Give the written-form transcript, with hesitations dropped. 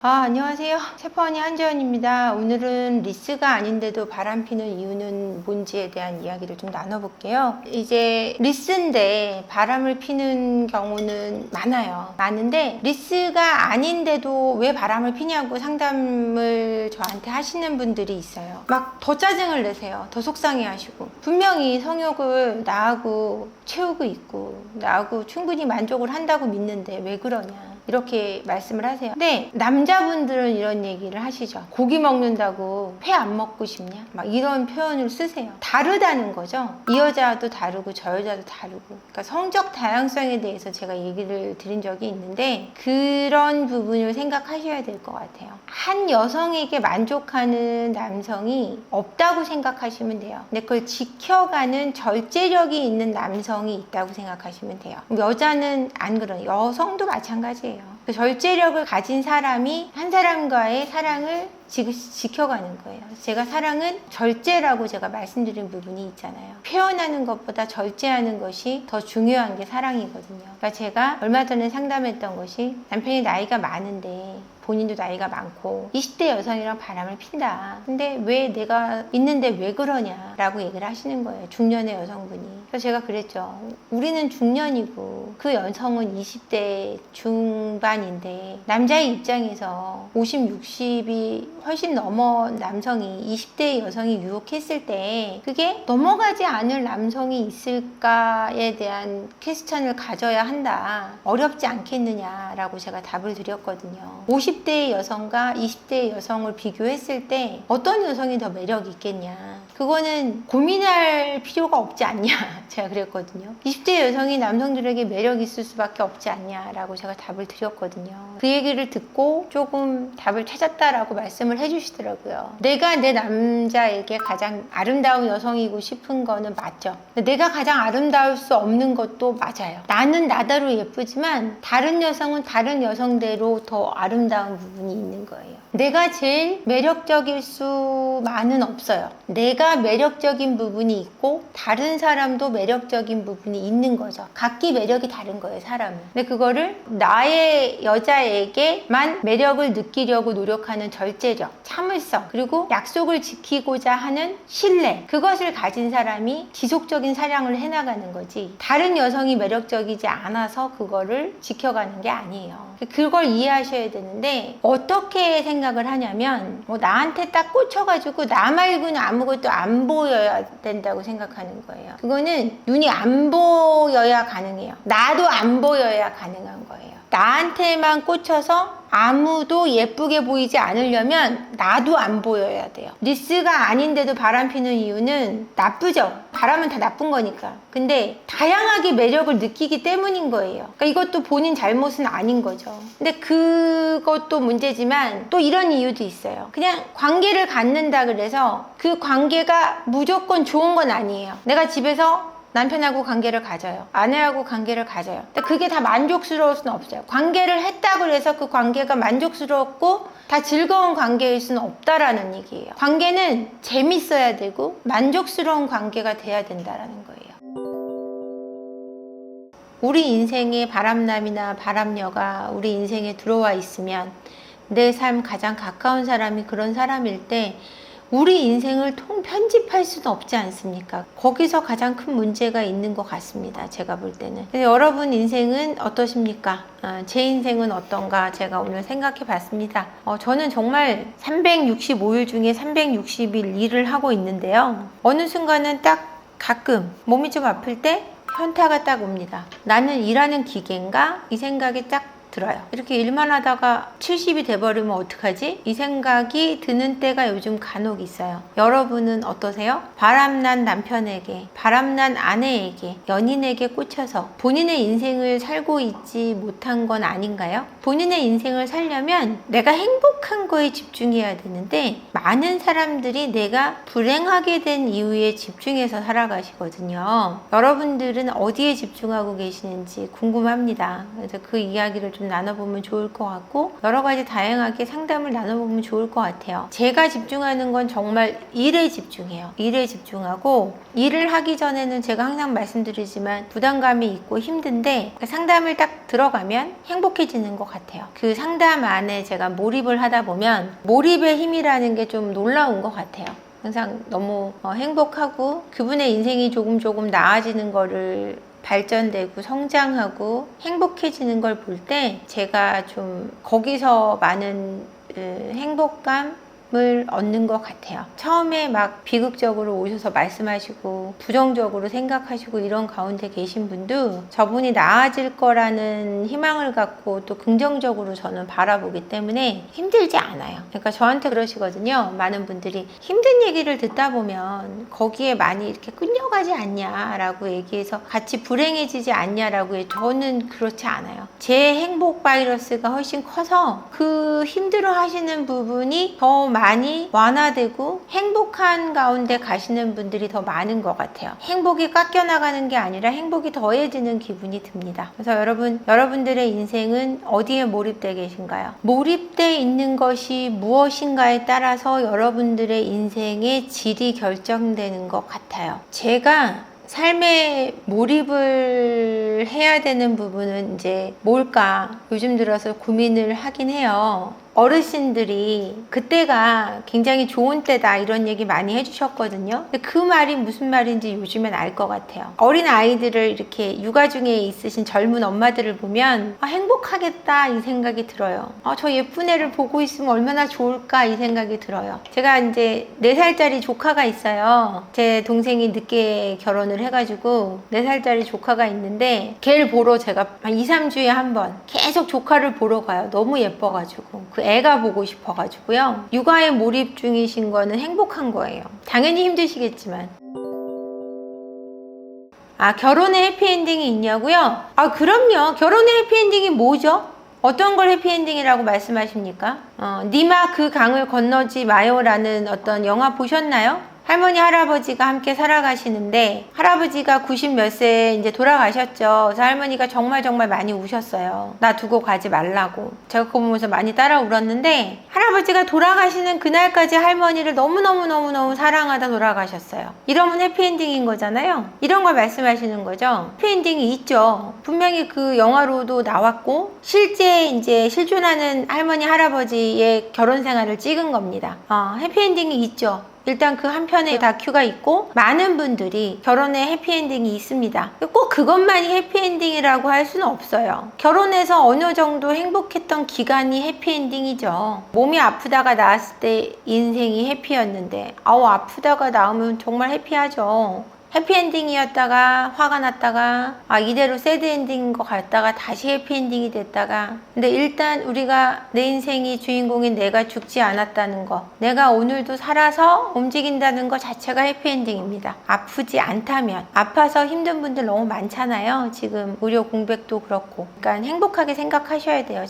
안녕하세요. 세퍼언니 한지연입니다. 오늘은 리스가 아닌데도 바람피는 이유는 뭔지에 대한 이야기를 좀 나눠볼게요. 이제 리스인데 바람을 피는 경우는 많은데 리스가 아닌데도 왜 바람을 피냐고 상담을 저한테 하시는 분들이 있어요. 막 더 짜증을 내세요. 더 속상해 하시고. 분명히 성욕을 나하고 채우고 있고 나하고 충분히 만족을 한다고 믿는데 왜 그러냐 이렇게 말씀을 하세요. 근데 남자분들은 이런 얘기를 하시죠. 고기 먹는다고 회 안 먹고 싶냐? 막 이런 표현을 쓰세요. 다르다는 거죠. 이 여자도 다르고 저 여자도 다르고. 그러니까 성적 다양성에 대해서 제가 얘기를 드린 적이 있는데 그런 부분을 생각하셔야 될 것 같아요. 한 여성에게 만족하는 남성이 없다고 생각하시면 돼요. 근데 그걸 지켜가는 절제력이 있는 남성이 있다고 생각하시면 돼요. 여자는 안 그래요. 여성도 마찬가지예요. 그 절제력을 가진 사람이 한 사람과의 사랑을 지켜가는 거예요. 제가 사랑은 절제라고 제가 말씀드린 부분이 있잖아요. 표현하는 것보다 절제하는 것이 더 중요한 게 사랑이거든요. 그러니까 제가 얼마 전에 상담했던 것이 남편이 나이가 많은데 본인도 나이가 많고 20대 여성이랑 바람을 핀다. 근데 왜 내가 있는데 왜 그러냐 라고 얘기를 하시는 거예요. 중년의 여성분이. 그래서 제가 그랬죠. 우리는 중년이고 그 여성은 20대 중반인데 남자의 입장에서 50, 60이 훨씬 넘어 남성이 20대 여성이 유혹했을 때 그게 넘어가지 않을 남성이 있을까에 대한 퀘스천을 가져야 한다. 어렵지 않겠느냐라고 제가 답을 드렸거든요. 50대 여성과 20대 여성을 비교했을 때 어떤 여성이 더 매력이 있겠냐. 그거는 고민할 필요가 없지 않냐. 제가 그랬거든요. 20대 여성이 남성들에게 매력이 있을 수밖에 없지 않냐라고 제가 답을 드렸거든요. 그 얘기를 듣고 조금 답을 찾았다라고 말씀을 해주시더라고요. 내가 내 남자에게 가장 아름다운 여성이고 싶은 거는 맞죠. 내가 가장 아름다울 수 없는 것도 맞아요. 나는 나대로 예쁘지만 다른 여성은 다른 여성대로 더 아름다운 부분이 있는 거예요. 내가 제일 매력적일 수만은 없어요. 내가 매력적인 부분이 있고 다른 사람도 매력적인 부분이 있는 거죠. 각기 매력이 다른 거예요, 사람은. 근데 그거를 나의 여자에게만 매력을 느끼려고 노력하는 절제력, 참을성, 그리고 약속을 지키고자 하는 신뢰, 그것을 가진 사람이 지속적인 사랑을 해나가는 거지 다른 여성이 매력적이지 않아서 그거를 지켜가는 게 아니에요. 그걸 이해하셔야 되는데 어떻게 생각을 하냐면 나한테 딱 꽂혀가지고 나 말고는 아무것도 안 보여야 된다고 생각하는 거예요. 그거는 눈이 안 보여야 가능해요. 나도 안 보여야 가능한 거예요. 나한테만 꽂혀서 아무도 예쁘게 보이지 않으려면 나도 안 보여야 돼요. 리스가 아닌데도 바람 피는 이유는 나쁘죠. 바람은 다 나쁜 거니까. 근데 다양하게 매력을 느끼기 때문인 거예요. 그러니까 이것도 본인 잘못은 아닌 거죠. 근데 그것도 문제지만 또 이런 이유도 있어요. 그냥 관계를 갖는다 그래서 그 관계가 무조건 좋은 건 아니에요. 내가 집에서 남편하고 관계를 가져요. 아내하고 관계를 가져요. 근데 그게 다 만족스러울 수는 없어요. 관계를 했다고 해서 그 관계가 만족스럽고 다 즐거운 관계일 수는 없다라는 얘기예요. 관계는 재밌어야 되고 만족스러운 관계가 돼야 된다라는 거예요. 우리 인생에 바람남이나 바람녀가 우리 인생에 들어와 있으면 내 삶 가장 가까운 사람이 그런 사람일 때 우리 인생을 통편집할 수는 없지 않습니까? 거기서 가장 큰 문제가 있는 것 같습니다. 제가 볼 때는. 여러분 인생은 어떠십니까? 제 인생은 어떤가 제가 오늘 생각해 봤습니다. 저는 정말 365일 중에 360일 일을 하고 있는데요. 어느 순간은 딱 가끔 몸이 좀 아플 때 현타가 딱 옵니다. 나는 일하는 기계인가? 이 생각이 딱 들어요. 이렇게 일만 하다가 70이 돼버리면 어떡하지? 이 생각이 드는 때가 요즘 간혹 있어요. 여러분은 어떠세요? 바람난 남편에게, 바람난 아내에게, 연인에게 꽂혀서 본인의 인생을 살고 있지 못한 건 아닌가요? 본인의 인생을 살려면 내가 행복한 거에 집중해야 되는데 많은 사람들이 내가 불행하게 된 이유에 집중해서 살아가시거든요. 여러분들은 어디에 집중하고 계시는지 궁금합니다. 그래서 그 이야기를 좀 나눠보면 좋을 것 같고 여러 가지 다양하게 상담을 나눠보면 좋을 것 같아요. 제가 집중하는 건 정말 일에 집중해요. 일에 집중하고 일을 하기 전에는 제가 항상 말씀드리지만 부담감이 있고 힘든데 상담을 딱 들어가면 행복해지는 것 같아요. 그 상담 안에 제가 몰입을 하다 보면 몰입의 힘이라는 게 좀 놀라운 것 같아요. 항상 너무 행복하고 그분의 인생이 조금 나아지는 거를 발전되고 성장하고 행복해지는 걸 볼 때 제가 좀 거기서 많은 행복감을 얻는 것 같아요. 처음에 막 비극적으로 오셔서 말씀하시고 부정적으로 생각하시고 이런 가운데 계신 분도 저분이 나아질 거라는 희망을 갖고 또 긍정적으로 저는 바라보기 때문에 힘들지 않아요. 그러니까 저한테 그러시거든요. 많은 분들이 힘든 얘기를 듣다 보면 거기에 많이 이렇게 끌려가지 않냐라고 얘기해서 같이 불행해지지 않냐라고 해요. 저는 그렇지 않아요. 제 행복 바이러스가 훨씬 커서 그 힘들어 하시는 부분이 더 많이 완화되고 행복한 가운데 가시는 분들이 더 많은 것 같아요. 행복이 깎여나가는 게 아니라 행복이 더해지는 기분이 듭니다. 그래서 여러분들의 인생은 어디에 몰입되어 계신가요? 몰입되어 있는 것이 무엇인가에 따라서 여러분들의 인생의 질이 결정되는 것 같아요. 제가 삶에 몰입을 해야 되는 부분은 이제 뭘까 요즘 들어서 고민을 하긴 해요. 어르신들이 그때가 굉장히 좋은 때다 이런 얘기 많이 해주셨거든요. 근데 그 말이 무슨 말인지 요즘엔 알 것 같아요. 어린 아이들을 이렇게 육아 중에 있으신 젊은 엄마들을 보면 행복하겠다 이 생각이 들어요. 저 예쁜 애를 보고 있으면 얼마나 좋을까 이 생각이 들어요. 제가 이제 4살짜리 조카가 있어요. 제 동생이 늦게 결혼을 해가지고 4살짜리 조카가 있는데 걔를 보러 제가 한 2-3주에 한 번 계속 조카를 보러 가요. 너무 예뻐가지고 그 애가 보고 싶어가지고요. 육아에 몰입 중이신 거는 행복한 거예요. 당연히 힘드시겠지만. 결혼에 해피엔딩이 있냐고요? 그럼요. 결혼의 해피엔딩이 뭐죠? 어떤 걸 해피엔딩이라고 말씀하십니까? 니마 그 강을 건너지 마요라는 어떤 영화 보셨나요? 할머니 할아버지가 함께 살아가시는데 할아버지가 90 몇 세에 이제 돌아가셨죠. 그래서 할머니가 정말 많이 우셨어요. 나 두고 가지 말라고. 제가 그거 보면서 많이 따라 울었는데 할아버지가 돌아가시는 그날까지 할머니를 너무너무 사랑하다 돌아가셨어요. 이러면 해피엔딩인 거잖아요. 이런 걸 말씀하시는 거죠. 해피엔딩이 있죠. 분명히 그 영화로도 나왔고 실제 이제 실존하는 할머니 할아버지의 결혼 생활을 찍은 겁니다. 해피엔딩이 있죠. 일단 그 한편에 다큐가 있고 많은 분들이 결혼에 해피엔딩이 있습니다. 꼭 그것만이 해피엔딩이라고 할 수는 없어요. 결혼해서 어느 정도 행복했던 기간이 해피엔딩이죠. 몸이 아프다가 나았을 때 인생이 해피였는데 아프다가 나으면 정말 해피하죠. 해피엔딩이었다가 화가 났다가 이대로 새드엔딩인 것 같다가 다시 해피엔딩이 됐다가 근데 일단 우리가 내 인생이 주인공인 내가 죽지 않았다는 거 내가 오늘도 살아서 움직인다는 것 자체가 해피엔딩입니다. 아프지 않다면 아파서 힘든 분들 너무 많잖아요. 지금 의료 공백도 그렇고 그러니까 행복하게 생각하셔야 돼요.